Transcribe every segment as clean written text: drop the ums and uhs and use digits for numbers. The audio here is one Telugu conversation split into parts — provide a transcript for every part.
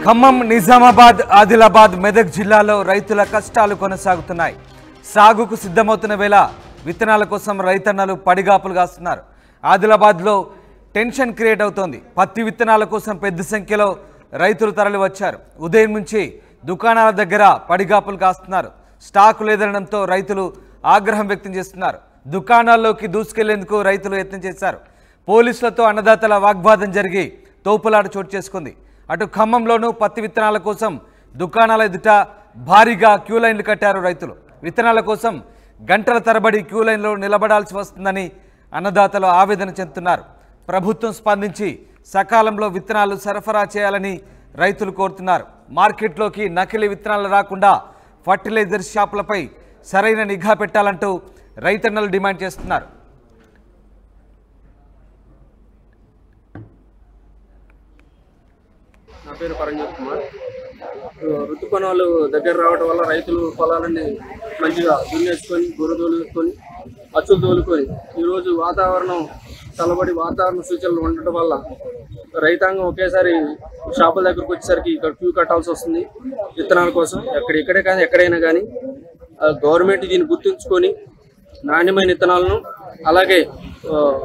ఖమ్మం, నిజామాబాద్, ఆదిలాబాద్, మెదక్ జిల్లాలో రైతుల కష్టాలు కొనసాగుతున్నాయి. సాగుకు సిద్ధమవుతున్న వేళ విత్తనాల కోసం రైతన్నలు పడిగాపులు కాస్తున్నారు. ఆదిలాబాద్లో టెన్షన్ క్రియేట్ అవుతోంది. పత్తి విత్తనాల కోసం పెద్ద సంఖ్యలో రైతులు తరలి వచ్చారు. ఉదయం నుంచి దుకాణాల దగ్గర పడిగాపులు కాస్తున్నారు. స్టాకు లేదనడంతో రైతులు ఆగ్రహం వ్యక్తం చేస్తున్నారు. దుకాణాల్లోకి దూసుకెళ్లేందుకు రైతులు యత్నం చేశారు. పోలీసులతో అన్నదాతల వాగ్వాదం జరిగి తోపులాట చోటు చేసుకుంది. అటు ఖమ్మంలోనూ పత్తి విత్తనాల కోసం దుకాణాల ఎదుట భారీగా క్యూ లైన్లు కట్టారు రైతులు. విత్తనాల కోసం గంటల తరబడి క్యూ లైన్లో నిలబడాల్సి వస్తుందని అన్నదాతలు ఆవేదన చెందుతున్నారు. ప్రభుత్వం స్పందించి సకాలంలో విత్తనాలు సరఫరా చేయాలని రైతులు కోరుతున్నారు. మార్కెట్లోకి నకిలీ విత్తనాలు రాకుండా ఫర్టిలైజర్ షాపులపై సరైన నిఘా పెట్టాలంటూ రైతన్నలు డిమాండ్ చేస్తున్నారు. నా పేరు పరంజ్యోత్ కుమార్. ఋతుపవనాలు దగ్గర రావడం వల్ల రైతులు పొలాలన్నీ మంచిగా దున్నేసుకొని గుర్రదోలుకొని అచ్చులు తోలుకొని ఈరోజు వాతావరణం చల్లబడి వాతావరణ సూచనలు ఉండటం వల్ల రైతాంగం ఒకేసారి షాపుల దగ్గరకు వచ్చేసరికి ఇక్కడ క్యూ కట్టాల్సి వస్తుంది. విత్తనాల కోసం ఎక్కడే కానీ ఎక్కడైనా కానీ గవర్నమెంట్ దీన్ని గుర్తుంచుకొని నాణ్యమైన విత్తనాలను అలాగే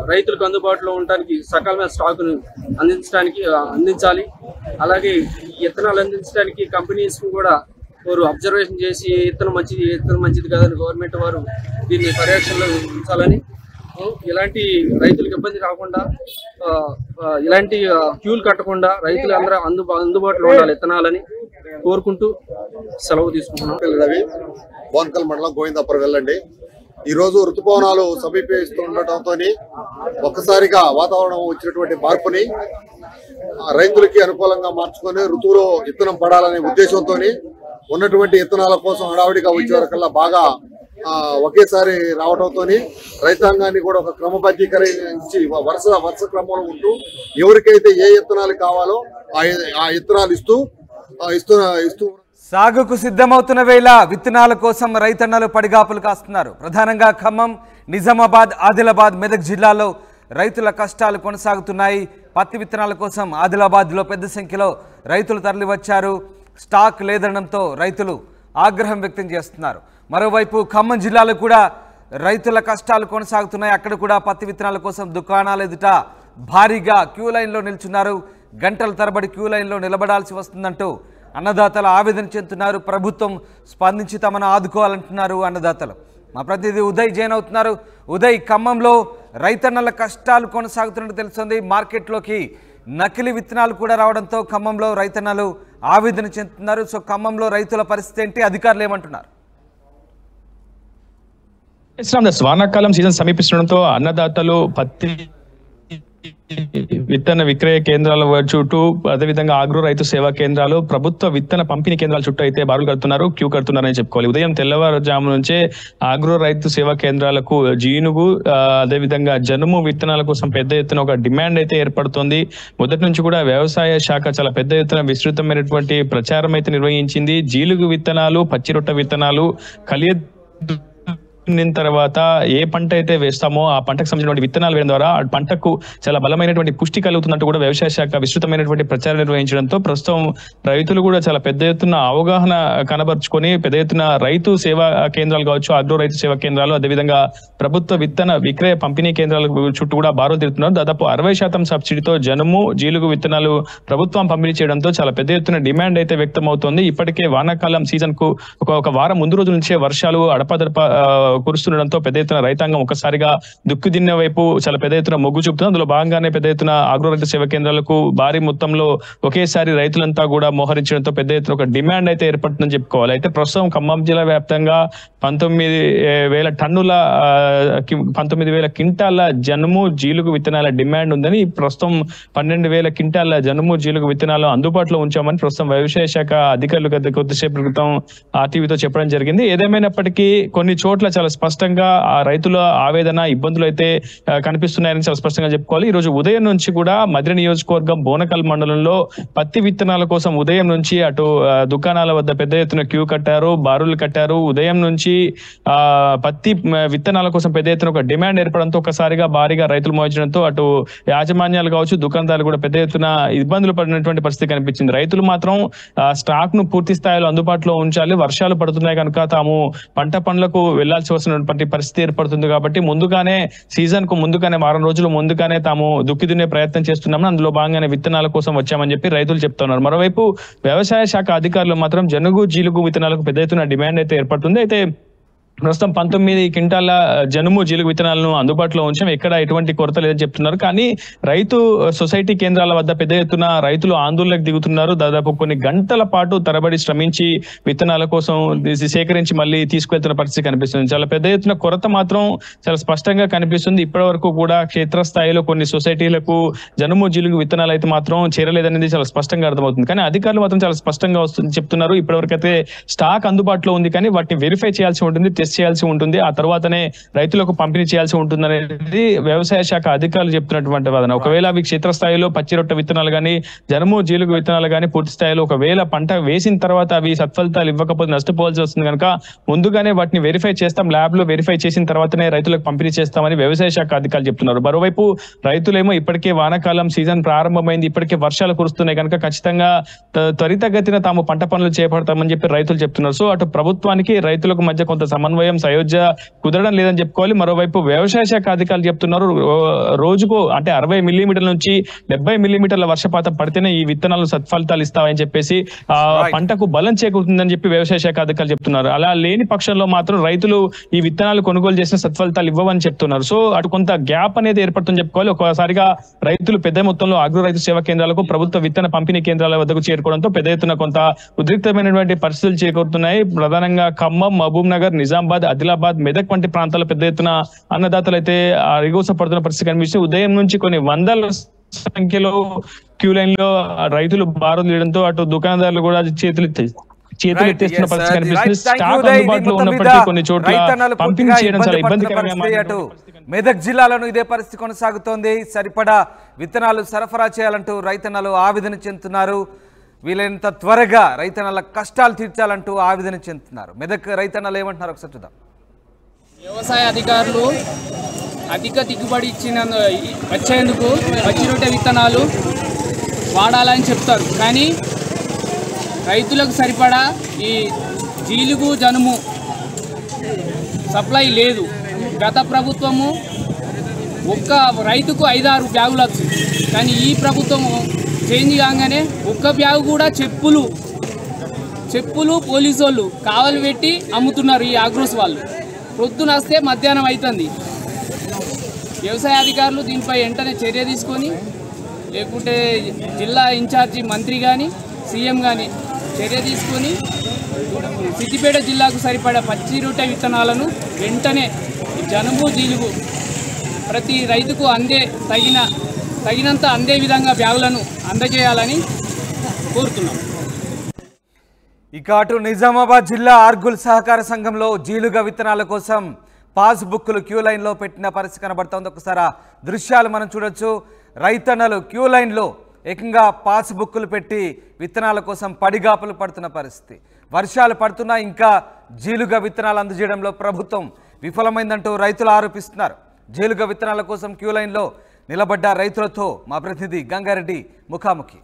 రైతులకు అందుబాటులో ఉండడానికి సకాలమైన స్టాకును అందించాలి. అలాగే విత్తనాలు అందించడానికి కంపెనీస్ కూడా వారు అబ్జర్వేషన్ చేసి విత్తనం మంచిది కాదని గవర్నమెంట్ వారు దీన్ని పర్యవేక్షణలో ఉంచాలని, ఇలాంటి రైతులకు ఇబ్బంది రాకుండా ఇలాంటి క్యూలు కట్టకుండా రైతులు అందరూ అందుబాటులో ఉండాలి విత్తనాలని కోరుకుంటూ సెలవు తీసుకుంటున్నాం. రవి, బోన్కల్ మండలం, గోవిందాపురం వెళ్ళండి. ఈ రోజు ఋతుపవనాలు సమీపిస్తుండటంతో ఒక్కసారిగా వాతావరణం వచ్చినటువంటి మార్పుని రైతులకి అనుకూలంగా మార్చుకొని ఋతువులో విత్తనం పడాలనే ఉద్దేశంతో ఉన్నటువంటి విత్తనాల కోసం హడావిడిగా వచ్చే వరకల్లా బాగా ఒకేసారి రావడంతో రైతాంగాన్ని కూడా ఒక క్రమబద్ధీకరించి వరుస క్రమంలో ఉంటూ ఎవరికైతే ఏ విత్తనాలు కావాలో ఆ విత్తనాలు ఇస్తూ సాగుకు సిద్ధమవుతున్న వేళ విత్తనాల కోసం రైతన్నలు పడిగాపులు కాస్తున్నారు. ప్రధానంగా ఖమ్మం, నిజామాబాద్, ఆదిలాబాద్, మెదక్ జిల్లాలో రైతుల కష్టాలు కొనసాగుతున్నాయి. పత్తి విత్తనాల కోసం ఆదిలాబాద్లో పెద్ద సంఖ్యలో రైతులు తరలివచ్చారు. స్టాక్ లేదనడంతో రైతులు ఆగ్రహం వ్యక్తం చేస్తున్నారు. మరోవైపు ఖమ్మం జిల్లాలో కూడా రైతుల కష్టాలు కొనసాగుతున్నాయి. అక్కడ కూడా పత్తి విత్తనాల కోసం దుకాణాల ఎదుట భారీగా క్యూ లైన్లో నిల్చున్నారు. గంటల తరబడి క్యూ లైన్లో నిలబడాల్సి వస్తుందంటూ అన్నదాతలు ఆవేదన చెందుతున్నారు. ప్రభుత్వం స్పందించి తమను ఆదుకోవాలంటున్నారు అన్నదాతలు. మా ప్రతినిధి ఉదయ్ జైన్ అవుతున్నారు. ఉదయ్, ఖమ్మంలో రైతన్నల కష్టాలు కొనసాగుతున్నట్టు తెలుస్తుంది. మార్కెట్లోకి నకిలీ విత్తనాలు కూడా రావడంతో ఖమ్మంలో రైతన్నలు ఆవేదన చెందుతున్నారు. సో ఖమ్మంలో రైతుల పరిస్థితి ఏంటి, అధికారులు ఏమంటున్నారు? వానాకాలం సీజన్ సమీపిస్తుండటంతో అన్నదాతలు పత్తి విత్తన విక్రయ కేంద్రాల చుట్టూ, అదేవిధంగా ఆగ్రో రైతు సేవా కేంద్రాలు, ప్రభుత్వ విత్తన పంపిణీ కేంద్రాల చుట్టూ అయితే బారులు కడుతున్నారు, క్యూ కడుతున్నారని చెప్పుకోవాలి. ఉదయం తెల్లవారుజాము నుంచే ఆగ్రో రైతు సేవా కేంద్రాలకు జీనుగు, అదేవిధంగా జనుము విత్తనాల కోసం పెద్ద ఎత్తున ఒక డిమాండ్ అయితే ఏర్పడుతోంది. మొదటి నుంచి కూడా వ్యవసాయ శాఖ చాలా పెద్ద ఎత్తున విస్తృతమైనటువంటి ప్రచారం అయితే నిర్వహించింది. జీలుగు విత్తనాలు, పచ్చిరొట్ట విత్తనాలు తర్వాత ఏ పంట అయితే వేస్తామో ఆ పంటకు సంబంధించిన విత్తనాలు వేయడం ద్వారా ఆ పంటకు చాలా బలమైనటువంటి పుష్టి కలుగుతున్నట్టు కూడా వ్యవసాయ శాఖ విస్తృతమైనటువంటి ప్రచారం నిర్వహించడంతో ప్రస్తుతం రైతులు కూడా చాలా పెద్ద ఎత్తున అవగాహన కనబరుచుకొని పెద్ద ఎత్తున రైతు సేవా కేంద్రాలు కావచ్చు, అగ్రో రైతు సేవా కేంద్రాలు, అదేవిధంగా ప్రభుత్వ విత్తన విక్రయ పంపిణీ కేంద్రాల చుట్టూ కూడా బారులు తిరుగుతున్నారు. దాదాపు 60% సబ్సిడీతో జనుము, జీలుగు విత్తనాలు ప్రభుత్వం పంపిణీ చేయడంతో చాలా పెద్ద ఎత్తున డిమాండ్ అయితే వ్యక్తం అవుతోంది. ఇప్పటికే వానాకాలం సీజన్ కు ఒక వారం ముందు రోజు నుంచే వర్షాలు అడపాదడప కురుస్తుండడంతో పెద్ద ఎత్తున రైతాంగం ఒకసారిగా దుక్కుదిన్న వైపు చాలా పెద్ద ఎత్తున మొగ్గు చూపుతుంది. అందులో భాగంగానే పెద్ద ఎత్తున ఆగ్రో రైతు సేవా కేంద్రాలకు భారీ మొత్తంలో ఒకేసారి రైతులంతా కూడా మోహరించడంతో పెద్ద ఎత్తున ఒక డిమాండ్ అయితే ఏర్పడుతుందని చెప్పుకోవాలి. అయితే ప్రస్తుతం ఖమ్మం జిల్లా వ్యాప్తంగా 19,000 క్వింటాల జనుము, జీలుగు విత్తనాల డిమాండ్ ఉందని, ప్రస్తుతం 12,000 క్వింటాల జనుము, జీలుగు విత్తనాలు అందుబాటులో ఉంచామని ప్రస్తుతం వ్యవసాయ శాఖ అధికారులు కొద్దిసేపు క్రితం ఆర్టీవీతో చెప్పడం జరిగింది. ఏదేమైనప్పటికీ కొన్ని చోట్ల చాలా చాలా స్పష్టంగా ఆ రైతుల ఆవేదన ఇబ్బందులు అయితే కనిపిస్తున్నాయని చాలా స్పష్టంగా చెప్పుకోవాలి. ఈ రోజు ఉదయం నుంచి కూడా మదిర నియోజకవర్గం బోనకల్ మండలంలో పత్తి విత్తనాల కోసం ఉదయం నుంచి అటు దుకాణాల వద్ద పెద్ద ఎత్తున క్యూ కట్టారు, బారులు కట్టారు. ఉదయం నుంచి పత్తి విత్తనాల కోసం పెద్ద ఎత్తున ఒక డిమాండ్ ఏర్పడంతో ఒకసారిగా భారీగా రైతులు మోయించడంతో అటు యాజమాన్యాలు కావచ్చు, దుకాణదారులు కూడా పెద్ద ఎత్తున ఇబ్బందులు పడినటువంటి పరిస్థితి కనిపించింది. రైతులు మాత్రం స్టాక్ ను పూర్తి స్థాయిలో అందుబాటులో ఉంచాలి, వర్షాలు పడుతున్నాయి కనుక తాము పంట పనులకు వెళ్లాల్సి వస్తున్నటువంటి పరిస్థితి ఏర్పడుతుంది కాబట్టి ముందుగానే సీజన్ కు ముందుగానే వారం రోజులు ముందుగానే తాము దుక్కి దున్నే ప్రయత్నం చేస్తున్నామని, అందులో భాగంగానే విత్తనాల కోసం వచ్చామని చెప్పి రైతులు చెప్తున్నారు. మరోవైపు వ్యవసాయ శాఖ అధికారులు మాత్రం జనుగు జీలుగు విత్తనాలకు పెద్ద ఎత్తున డిమాండ్ అయితే ఏర్పడుతుంది. అయితే ప్రస్తుతం 19 క్వింటాల జనుము జీలుగు విత్తనాలను అందుబాటులో ఉంచాం, ఎక్కడ ఎటువంటి కొరత లేదని చెప్తున్నారు. కానీ రైతు సొసైటీ కేంద్రాల వద్ద పెద్ద ఎత్తున రైతులు ఆందోళనకు దిగుతున్నారు. దాదాపు కొన్ని గంటల పాటు తరబడి శ్రమించి విత్తనాల కోసం సేకరించి మళ్ళీ తీసుకెళ్తున్న పరిస్థితి కనిపిస్తుంది. చాలా పెద్ద ఎత్తున కొరత మాత్రం చాలా స్పష్టంగా కనిపిస్తుంది. ఇప్పటి వరకు కూడా క్షేత్రస్థాయిలో కొన్ని సొసైటీలకు జనుము జీలుగు విత్తనాలు అయితే మాత్రం చేరలేదనేది చాలా స్పష్టంగా అర్థమవుతుంది. కానీ అధికారులు మాత్రం చాలా స్పష్టంగా చెప్తున్నారు, ఇప్పటివరకు అయితే స్టాక్ అందుబాటులో ఉంది కానీ వాటిని వెరిఫై చేయాల్సి ఉంటుంది, టెస్ట్ చేయాల్సి ఉంటుంది, ఆ తర్వాతనే రైతులకు పంపిణీ చేయాల్సి ఉంటుంది అనేది వ్యవసాయ శాఖ అధికారులు చెప్తున్నటువంటి వాదన. ఒకవేళ అవి క్షేత్రస్థాయిలో పచ్చి రొట్టె విత్తనాలు కానీ జనుము జీలుగు విత్తనాలు కానీ పూర్తి స్థాయిలో ఒకవేళ పంట వేసిన తర్వాత అవి సత్ఫలితాలు ఇవ్వకపోతే నష్టపోవాల్సి వస్తుంది కనుక ముందుగానే వాటిని వెరిఫై చేస్తాం, ల్యాబ్ లో వెరిఫై చేసిన తర్వాతనే రైతులకు పంపిణీ చేస్తామని వ్యవసాయ శాఖ అధికారులు చెప్తున్నారు. మరోవైపు రైతులేమో ఇప్పటికే వానాకాలం సీజన్ ప్రారంభమైంది, ఇప్పటికే వర్షాలు కురుస్తున్నాయి కనుక ఖచ్చితంగా త్వరితగతిన తాము పంట పనులు చేపడతామని చెప్పి రైతులు చెప్తున్నారు. సో అటు ప్రభుత్వానికి రైతులకు మధ్య కొంత సమన్వయం సయోధ్య కుదరడం లేదని చెప్పుకోవాలి. మరోవైపు వ్యవసాయ శాఖ అధికారులు చెప్తున్నారు, రోజుకు అంటే 60 మిల్లీమీటర్ల నుంచి 70 మిల్లీమీటర్ల వర్షపాతం పడితేనే ఈ విత్తనాలు సత్ఫలితాలు ఇస్తామని చెప్పేసి పంటకు బలం చేకూరుతుందని చెప్పి వ్యవసాయ శాఖ అధికారులు చెప్తున్నారు. అలా లేని పక్షంలో మాత్రం రైతులు ఈ విత్తనాలు కొనుగోలు చేసిన సత్ఫలితాలు ఇవ్వవని చెప్తున్నారు. సో అటు కొంత గ్యాప్ అనేది ఏర్పడుతుందని చెప్పుకోవాలి. ఒకసారిగా రైతులు పెద్ద మొత్తంలో అగ్ర రైతు సేవా కేంద్రాలకు, ప్రభుత్వ విత్తన పంపిణీ కేంద్రాల వద్దకు చేరుకోవడంతో పెద్ద ఎత్తున కొంత ఉద్రిక్తమైనటువంటి పరిస్థితులు చేకూరుతున్నాయి. ప్రధానంగా ఖమ్మం, మహబూబ్ నగర్, నిజామాబాద్, ఆదిలాబాద్, మెదక్ వంటి ప్రాంతాల పెద్ద ఎత్తున అన్నదాతలు అయితే రిగోస పడుతున్న పరిస్థితి కనిపిస్తుంది. ఉదయం నుంచి కొన్ని వందల సంఖ్యలో క్యూ లైన్ లో రైతులు బారులు తీయడంతో అటు దుకాణదారులు కూడా చేతులు ఎత్తేస్తున్న పరిస్థితి కనిపిస్తుంది. స్టాక్ అందుబాటులో ఉన్నప్పటికీ కొన్ని చోట్ల పంపిణీ చేయడం చాలా ఇబ్బందికరంగా. మెదక్ జిల్లాలోనూ ఇదే పరిస్థితి కొనసాగుతోంది. సరిపడా విత్తనాలు సరఫరా చేయాలంటూ రైతన్నలు ఆవేదన చెందుతున్నారు. వీలైనంత త్వరగా రైతన్నల కష్టాలు తీర్చాలంటూ ఆవేదన చెందుతున్నారు. మెదక్ రైతన్నలు ఏమంటున్నారు ఒకసారి చూద్దాం. వ్యవసాయ అధికారులు అధిక దిగుబడి వచ్చేందుకు పచ్చి రొట్టె విత్తనాలు వాడాలని చెప్తారు, కానీ రైతులకు సరిపడా ఈ జీలుగు జనుము సప్లై లేదు. గత ప్రభుత్వము ఒక్క రైతుకు 5-6 బ్యాగులు వచ్చింది, కానీ ఈ ప్రభుత్వము చేంజ్ కాగానే ఒక్క బ్యాగు కూడా చెప్పులు పోలీసు వాళ్ళు కావలి పెట్టి అమ్ముతున్నారు. ఈ ఆగ్రోస్ వాళ్ళు పొద్దున వస్తే మధ్యాహ్నం అవుతుంది. వ్యవసాయ అధికారులు దీనిపై వెంటనే చర్య తీసుకొని, లేకుంటే జిల్లా ఇన్ఛార్జి మంత్రి కానీ సీఎం కానీ చర్య తీసుకొని సిద్దిపేట జిల్లాకు సరిపడా పచ్చి రొట్టె విత్తనాలను వెంటనే జనుము జీలుగు ప్రతి రైతుకు తగినంత అందే విధంగా బ్యాగులను అందజేయాలని కోరుతున్నాం. ఇక అటు నిజామాబాద్ జిల్లా ఆర్గుల్ సహకార సంఘంలో జీలుగ విత్తనాల కోసం పాస్ బుక్లు క్యూ లైన్లో పెట్టిన పరిస్థితి కనబడుతోంది. ఒకసారి ఆ దృశ్యాలు మనం చూడొచ్చు. రైతన్నలు క్యూ లైన్లో ఏకంగా పాస్ బుక్లు పెట్టి విత్తనాల కోసం పడిగాపులు పడుతున్న పరిస్థితి. వర్షాలు పడుతున్నా ఇంకా జీలుగ విత్తనాలు అందజేయడంలో ప్రభుత్వం విఫలమైందంటూ రైతులు ఆరోపిస్తున్నారు. జీలుగ విత్తనాల కోసం క్యూ లైన్లో నిలబడ్డ రైతులతో మా ప్రతినిధి గంగారెడ్డి ముఖాముఖి.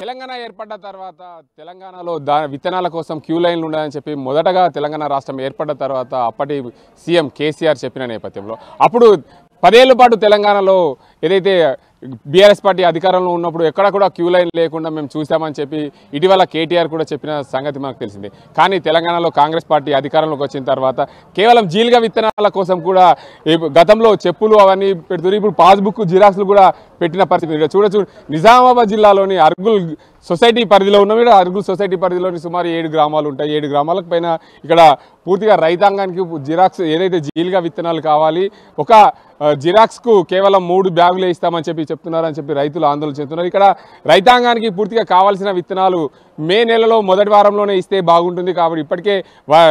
తెలంగాణ ఏర్పడ్డ తర్వాత తెలంగాణలో విత్తనాల కోసం క్యూ లైన్లు ఉన్నాయని చెప్పి మొదటగా తెలంగాణ రాష్ట్రం ఏర్పడ్డ తర్వాత అప్పటి సీఎం కేసీఆర్ చెప్పిన నేపథ్యంలో అప్పుడు 10 ఏళ్ల పాటు తెలంగాణలో ఏదైతే బీఆర్ఎస్ పార్టీ అధికారంలో ఉన్నప్పుడు ఎక్కడ కూడా క్యూ లైన్ లేకుండా మేము చూసామని చెప్పి ఇటీవల కేటీఆర్ కూడా చెప్పిన సంగతి మనకు తెలిసింది. కానీ తెలంగాణలో కాంగ్రెస్ పార్టీ అధికారంలోకి వచ్చిన తర్వాత కేవలం జీలుగ విత్తనాల కోసం కూడా గతంలో చెప్పులు అవన్నీ పెడుతున్నారు. ఇప్పుడు పాస్బుక్ జిరాక్స్లు కూడా పెట్టిన పరిస్థితి చూడొచ్చు. నిజామాబాద్ జిల్లాలోని అర్గుల్ సొసైటీ పరిధిలో ఉన్న అర్గుల్ సొసైటీ పరిధిలోని సుమారు 7 గ్రామాలు ఉంటాయి. 7 గ్రామాలకు పైన ఇక్కడ పూర్తిగా రైతాంగానికి జిరాక్స్ ఏదైతే జీలుగ విత్తనాలు కావాలి, ఒక జిరాక్స్కు కేవలం 3 బ్యాగులు ఇస్తామని చెప్పి చెప్తున్నారని చెప్పి రైతులు ఆందోళన చెందుతున్నారు. ఇక్కడ రైతాంగానికి పూర్తిగా కావాల్సిన విత్తనాలు మే నెలలో మొదటి వారంలోనే ఇస్తే బాగుంటుంది. కాబట్టి ఇప్పటికే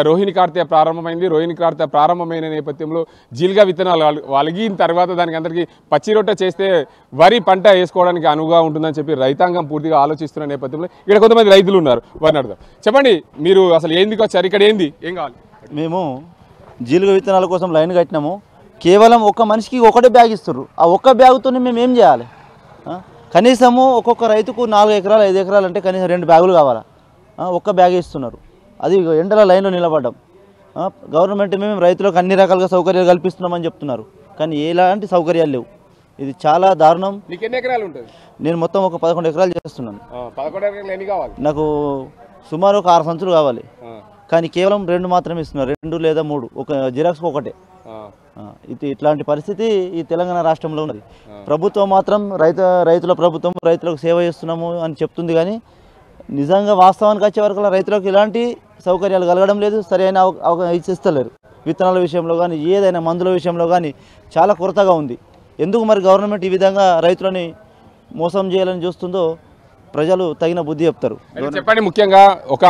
రోహిణి కార్తె ప్రారంభమైంది. రోహిణి కార్తె ప్రారంభమైన నేపథ్యంలో జీలుగా విత్తనాలు వలిగిన తర్వాత దానికి అందరికీ పచ్చి రొట్టె చేస్తే వరి పంట వేసుకోవడానికి అనువుగా ఉంటుందని చెప్పి రైతాంగం పూర్తిగా ఆలోచిస్తున్న నేపథ్యంలో ఇక్కడ కొంతమంది రైతులు ఉన్నారు. వారిని అడుగుదాం. చెప్పండి, మీరు అసలు ఎందుకు వచ్చారు, ఇక్కడ ఏంది, ఏం కావాలి? మేము జీలుగ విత్తనాల కోసం లైన్ కట్టినాము. కేవలం ఒక్క మనిషికి ఒకటే బ్యాగ్ ఇస్తారు. ఆ ఒక్క బ్యాగుతో మేము ఏం చేయాలి? కనీసము ఒక్కొక్క రైతుకు 4 ఎకరాలు 5 ఎకరాలు అంటే కనీసం 2 బ్యాగులు కావాలా? ఒక్క బ్యాగ్ ఇస్తున్నారు. అది ఎండల లైన్లో నిలబడ్డాం. గవర్నమెంట్ మేము రైతులకు అన్ని రకాలుగా సౌకర్యాలు కల్పిస్తున్నామని చెప్తున్నారు, కానీ ఎలాంటి సౌకర్యాలు లేవు. ఇది చాలా దారుణం. నీకు ఎన్ని ఎకరాలు ఉంటుంది? నేను మొత్తం ఒక 11 ఎకరాలు చేస్తున్నాను. 11 ఎకరాలు ఎన్ని కావాలి? నాకు సుమారు ఒక 6 సంచులు కావాలి, కానీ కేవలం 2 మాత్రమే ఇస్తున్నారు. 2 లేదా 3, ఒక జిరాక్స్కి ఒకటే. ఇది ఇట్లాంటి పరిస్థితి ఈ తెలంగాణ రాష్ట్రంలో ఉన్నది. ప్రభుత్వం మాత్రం రైతుల ప్రభుత్వం, రైతులకు సేవ చేస్తున్నాము అని చెప్తుంది, కానీ నిజంగా వాస్తవానికి వచ్చే వరకు రైతులకు ఎలాంటి సౌకర్యాలు కలగడం లేదు. సరైన ఇస్తలేరు. విత్తనాల విషయంలో కానీ ఏదైనా మందుల విషయంలో కానీ చాలా కొరతగా ఉంది. ఎందుకు మరి గవర్నమెంట్ ఈ విధంగా రైతులని మోసం చేయాలని చూస్తుందో ప్రజలు తగిన బుద్ధి చెప్తారు. చెప్పండి, ముఖ్యంగా ఒక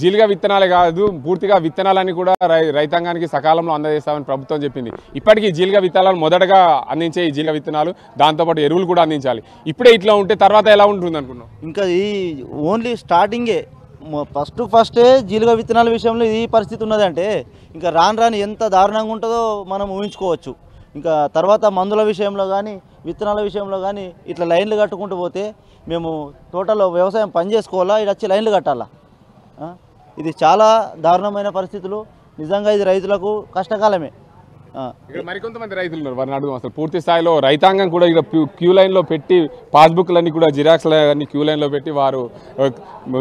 జీలుగా విత్తనాలే కాదు, పూర్తిగా విత్తనాలని కూడా రైతాంగానికి సకాలంలో అందజేస్తామని ప్రభుత్వం చెప్పింది. ఇప్పటికీ జీలుగా విత్తనాలు మొదటగా అందించే ఈ జీలుగా విత్తనాలు, దాంతోపాటు ఎరువులు కూడా అందించాలి. ఇప్పుడే ఇట్లా ఉంటే తర్వాత ఎలా ఉంటుంది అనుకున్నాం? ఇంకా ఈ ఓన్లీ స్టార్టింగే, ఫస్టే జీలుగా విత్తనాల విషయంలో ఈ పరిస్థితి ఉన్నదంటే ఇంకా రాను ఎంత దారుణంగా ఉంటుందో మనం ఊహించుకోవచ్చు. ఇంకా తర్వాత మందుల విషయంలో కానీ విత్తనాల విషయంలో కానీ ఇట్లా లైన్లు కట్టుకుంటూ పోతే మేము తోటలో వ్యవసాయం పని చేసుకోవాలా, ఇది వచ్చి లైన్లు కట్టాలా? ఇది చాలా దారుణమైన పరిస్థితులు. నిజంగా ఇది రైతులకు కష్టకాలమే. ఇక్కడ మరికొంతమంది రైతులు ఉన్నారు, వారిని అడుగుదాం. అసలు పూర్తి స్థాయిలో రైతాంగం కూడా ఇక్కడ క్యూ లైన్లో పెట్టి పాస్బుక్లన్నీ కూడా జిరాక్స్లు అన్ని క్యూ లైన్లో పెట్టి వారు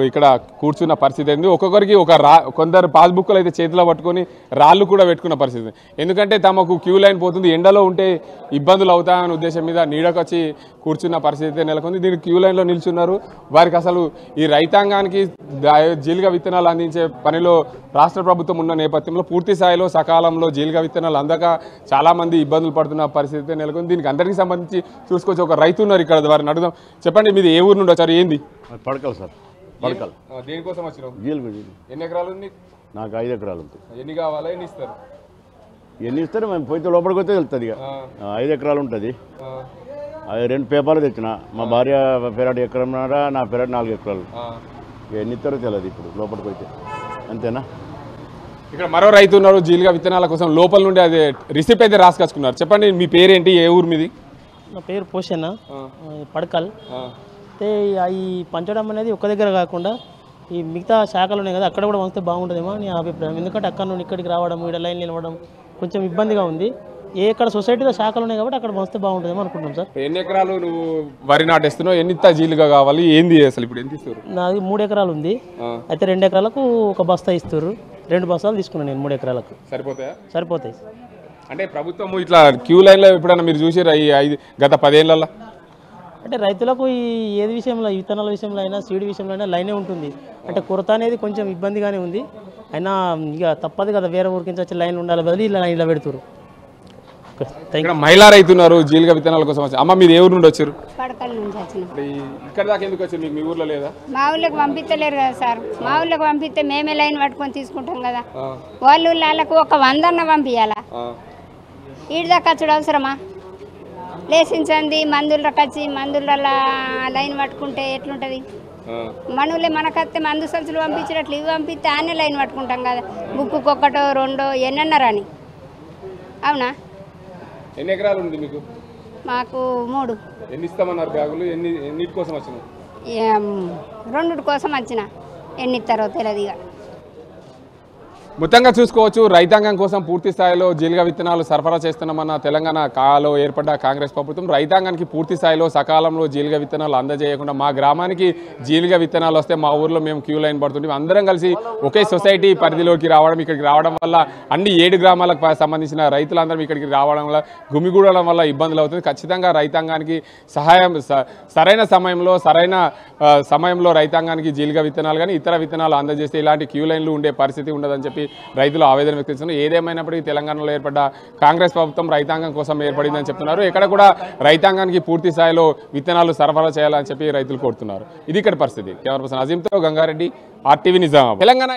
ఇక్కడ కూర్చున్న పరిస్థితి ఏంది. ఒక్కొక్కరికి కొందరు పాస్బుక్లు అయితే చేతిలో పట్టుకొని రాళ్ళు కూడా పెట్టుకున్న పరిస్థితి. ఎందుకంటే తమకు క్యూ లైన్ పోతుంది, ఎండలో ఉంటే ఇబ్బందులు అవుతాయనే ఉద్దేశం మీద నీడకొచ్చి కూర్చున్న పరిస్థితి నెలకొంది. దీనికి క్యూ లైన్లో నిల్చున్నారు. వారికి అసలు ఈ రైతాంగానికి జీలుగా విత్తనాలు అందించే పనిలో రాష్ట్ర ప్రభుత్వం ఉన్న నేపథ్యంలో పూర్తి స్థాయిలో సకాలంలో జీలుగా విత్తనాలు అందక చాలా మంది ఇబ్బందులు పడుతున్న పరిస్థితి నెలకొంది. దీనికి అందరికీ సంబంధించి చూసుకొచ్చి ఒక రైతు ఉన్నారు ఇక్కడ, వారిని అడుగుదాం. చెప్పండి, మీది ఏ ఊరు నుండి వచ్చారు, ఏంది? పడకల్ సార్, పడకల్. దేనికోసం వచ్చినావు? జీలుగు. ఎన్ని ఎకరాలు ఉంది? నాకు 5 ఎకరాలు ఉంది. ఎన్ని కావాలా, ఎన్ని ఇస్తారు? ఎన్ని ఇస్తారు మేము పోయితే లోపలికి పోతే వెళ్తుంది. ఇక 5 ఎకరాలు ఉంటుంది. అది 2 పేపర్లు తెచ్చిన. మా భార్య పెరడు ఎకరన్నర, నా పెరడు 4 ఎకరాలు. ఎన్ని ఇస్తారో తెలియదు ఇప్పుడు లోపలికి పోతే. అంతేనా? ఇక్కడ మరో రైతు ఉన్నారు, జీలుగా విత్తనాల కోసం లోపల నుండి అదే రిసిప్ట్ అయితే రాసుకొచ్చుకున్నారు. చెప్పండి, మీ పేరేంటి, ఏ ఊరు మీది? నా పేరు పోషణ, పడకల్. అయితే ఈ పంచడం అనేది ఒక్క దగ్గర కాకుండా ఈ మిగతా శాఖలు ఉన్నాయి కదా, అక్కడ కూడా వస్తే బాగుంటుందేమో అని అభిప్రాయం. ఎందుకంటే అక్కడ నుండి ఇక్కడికి రావడం, ఇక్కడ లైన్ నిలవడం కొంచెం ఇబ్బందిగా ఉంది. ఎక్కడ సొసైటీలో శాఖలు ఉన్నాయి కాబట్టి అక్కడ వస్తే బాగుంటుందేమో అనుకుంటున్నాం సార్. ఎన్ని ఎకరాలు నువ్వు వరి నాటేస్తున్నావు, ఎన్ని జీలుగా కావాలి, ఏంది అసలు ఇప్పుడు ఎంత ఇస్తారు? నాది 3 ఎకరాలు ఉంది. అయితే 2 ఎకరాలకు ఒక బస్తా ఇస్తారు. 2 బస్తాలు తీసుకున్నాను నేను 3 ఎకరాలకు. సరిపోతాయా? సరిపోతాయి. అంటే ప్రభుత్వం ఇట్లా క్యూ లైన్లో ఎప్పుడైనా మీరు చూసారా ఈ గత 10 ఏళ్ళల్లో? అంటే రైతులకు ఈ ఏది విషయంలో, విత్తనాల విషయంలో అయినా సీడ్ విషయంలో అయినా లైనే ఉంటుంది. అంటే కొరత అనేది కొంచెం ఇబ్బందిగానే ఉంది. అయినా ఇక తప్పదు కదా, వేరే ఊరికి వచ్చి లైన్ ఉండాలి బదులు ఇలా లైన్లో పెడుతున్నారు. ఇక్కడ మహిళా రైతున్నారు జీలుగా విత్తనాల కోసం వచ్చి. అమ్మ, మీరు ఏ ఊరు నుండి వచ్చారు? పడకల్ నుంచి వచ్చిన. ఇక్కడ దాకా ఎందుకు వచ్చారు? మీకు మీ ఊర్లో లేదా? మా ఊళ్ళకి పంపించలేరు కదా సార్. మా ఊళ్ళకి పంపిస్తే మేమే లైన్ పట్టుకొని తీసుకుంటాం కదా. వాళ్ళకు ఒక 100 అన్న పంపించాలా? ఈడి దాకా వచ్చుడు అవసరమా? లేచించండి మందులు రకచ్చి మందుల లైన్ పట్టుకుంటే ఎట్లుంటుంది? మనవులే మనకత్తే మందు సంచులు పంపించినట్లు ఇవి పంపిస్తే ఆనే లైన్ పట్టుకుంటాం కదా. బుక్కు ఒక్కటో 2 ఎన్నన్నారని. అవునా? ఎన్ని ఎకరాలు ఉంది మీకు? మాకు 3. ఎన్ని ఇస్తామన్నారు బ్యాగులు? ఎన్నిటి కోసం వచ్చినావు? 2 కోసం వచ్చిన. ఎన్ని ఇస్తారో తెలియదు. ఇక మొత్తంగా చూసుకోవచ్చు, రైతాంగం కోసం పూర్తి స్థాయిలో జీలుగా విత్తనాలు సరఫరా చేస్తున్నామన్న తెలంగాణ కాలో ఏర్పడ్డ కాంగ్రెస్ ప్రభుత్వం రైతాంగానికి పూర్తి స్థాయిలో సకాలంలో జీలుగా విత్తనాలు అందజేయకుండా మా గ్రామానికి జీలుగా విత్తనాలు వస్తే మా ఊర్లో మేము క్యూ లైన్ పడుతుంది అందరం కలిసి ఒకే సొసైటీ పరిధిలోకి రావడం, ఇక్కడికి రావడం వల్ల అన్ని 7 గ్రామాలకు సంబంధించిన రైతులందరం ఇక్కడికి రావడం వల్ల గుమిగూడడం వల్ల ఇబ్బందులు అవుతుంది. ఖచ్చితంగా రైతాంగానికి సరైన సమయంలో రైతాంగానికి జీలుగా విత్తనాలు కానీ ఇతర విత్తనాలు అందజేస్తే ఇలాంటి క్యూ లైన్లు ఉండే పరిస్థితి ఉండదని చెప్పి చెప్పి రైతులు ఆవేదన వ్యక్తం చేస్తున్నారు. ఏదేమైనప్పటికీ తెలంగాణలో ఏర్పడ్డ కాంగ్రెస్ ప్రభుత్వం రైతాంగం కోసం ఏర్పడిందని చెప్తున్నారు. ఇక్కడ కూడా రైతాంగానికి పూర్తి స్థాయిలో విత్తనాలు సరఫరా చేయాలని చెప్పి రైతులు కోరుతున్నారు. ఇది ఇక్కడ పరిస్థితి. కెమెరా పర్సన్ అజీంతో గంగారెడ్డి, RTV నిజామాబాద్. తెలంగాణ